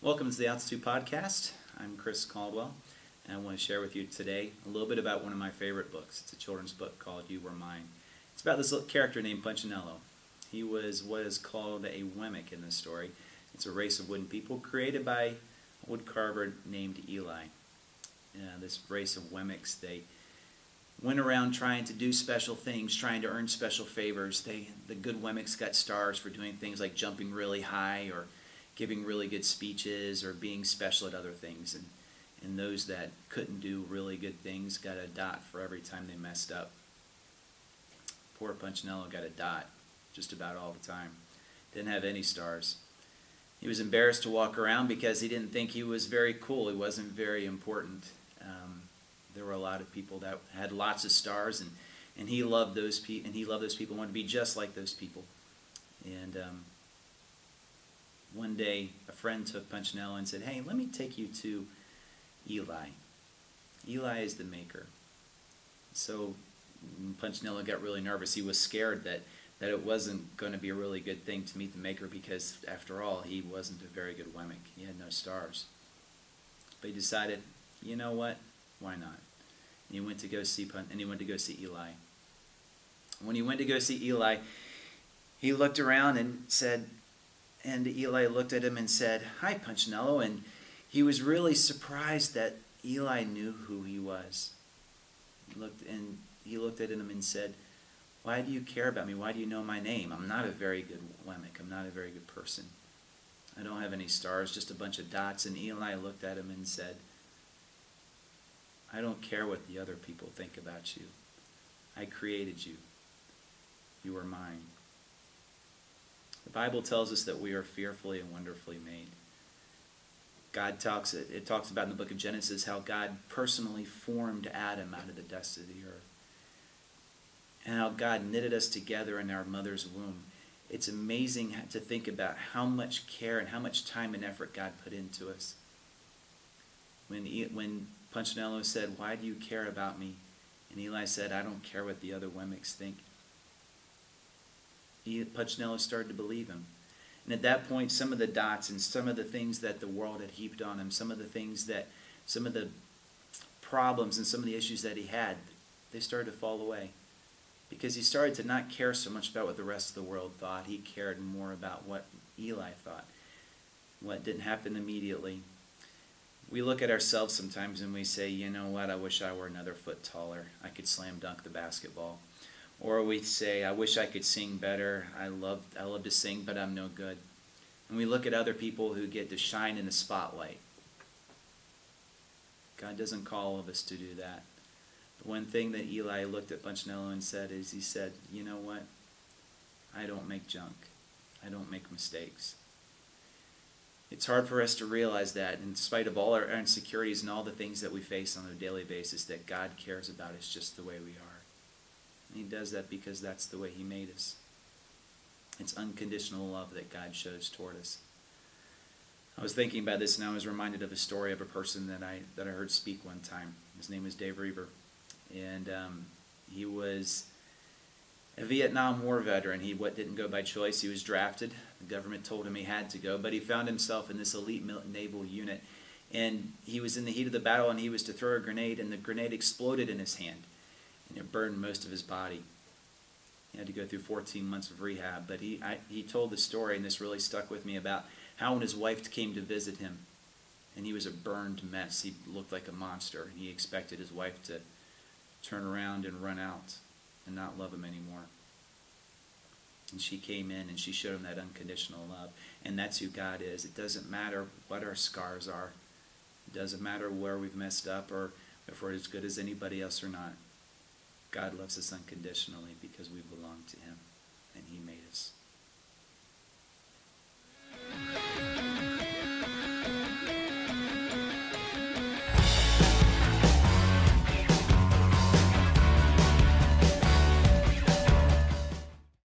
Welcome to the Altitude Podcast. I'm Chris Caldwell, and I want to share with you today a little bit about one of my favorite books. It's a children's book called You Were Mine. It's about this little character named Punchinello. He was what is called a Wemmick in this story. It's a race of wooden people created by a wood carver named Eli. This race of Wemmicks, they went around trying to do special things, trying to earn special favors. The good Wemmicks got stars for doing things like jumping really high or giving really good speeches or being special at other things. And those that couldn't do really good things got a dot for every time they messed up. Poor Punchinello got a dot just about all the time. Didn't have any stars. He was embarrassed to walk around because he didn't think he was very cool. He wasn't very important. There were a lot of people that had lots of stars, and he loved those people. And he loved those people. Wanted to be just like those people. And one day, a friend took Punchinello and said, "Hey, let me take you to Eli. Eli is the maker." So Punchinello got really nervous. He was scared that it wasn't going to be a really good thing to meet the maker because, after all, he wasn't a very good Wemmick. He had no stars. But he decided, you know what? Why not? And he went to go see Eli. When he went to go see Eli, he looked around and said, and Eli looked at him and said, "Hi, Punchinello." And he was really surprised that Eli knew who he was. He looked at him and said, "Why do you care about me? Why do you know my name? I'm not a very good Wemmick. I'm not a very good person. I don't have any stars, just a bunch of dots." And Eli looked at him and said, "I don't care what the other people think about you. I created you. You are mine." The Bible tells us that we are fearfully and wonderfully made. It talks about in the book of Genesis how God personally formed Adam out of the dust of the earth. And how God knitted us together in our mother's womb. It's amazing to think about how much care and how much time and effort God put into us. When Punchinello said, "Why do you care about me?" and Eli said, "I don't care what the other Wemmicks think," Punchinello started to believe him. And at that point, some of the dots and some of the things that the world had heaped on him, some of the problems and some of the issues that he had, they started to fall away. Because he started to not care so much about what the rest of the world thought. He cared more about what Eli thought. What didn't happen immediately. We look at ourselves sometimes and we say, "You know what, I wish I were another foot taller. I could slam dunk the basketball." Or we say, "I wish I could sing better. I love to sing, but I'm no good." And we look at other people who get to shine in the spotlight. God doesn't call all of us to do that. The one thing that Eli looked at Punchinello and said is, he said, "You know what? I don't make junk. I don't make mistakes." It's hard for us to realize that, in spite of all our insecurities and all the things that we face on a daily basis, that God cares about us just the way we are. And he does that because that's the way he made us. It's unconditional love that God shows toward us. I was thinking about this, and I was reminded of a story of a person that I heard speak one time. His name was Devo. And he was a Vietnam War veteran. He didn't go by choice. He was drafted. The government told him he had to go, but he found himself in this elite naval unit. And he was in the heat of the battle, and he was to throw a grenade, and the grenade exploded in his hand, and it burned most of his body. He had to go through 14 months of rehab. But he told the story, and this really stuck with me, about how when his wife came to visit him, and he was a burned mess. He looked like a monster, and he expected his wife to turn around and run out and not love him anymore. And she came in and she showed him that unconditional love. And that's who God is. It doesn't matter what our scars are. It doesn't matter where we've messed up or if we're as good as anybody else or not. God loves us unconditionally because we belong to him and he made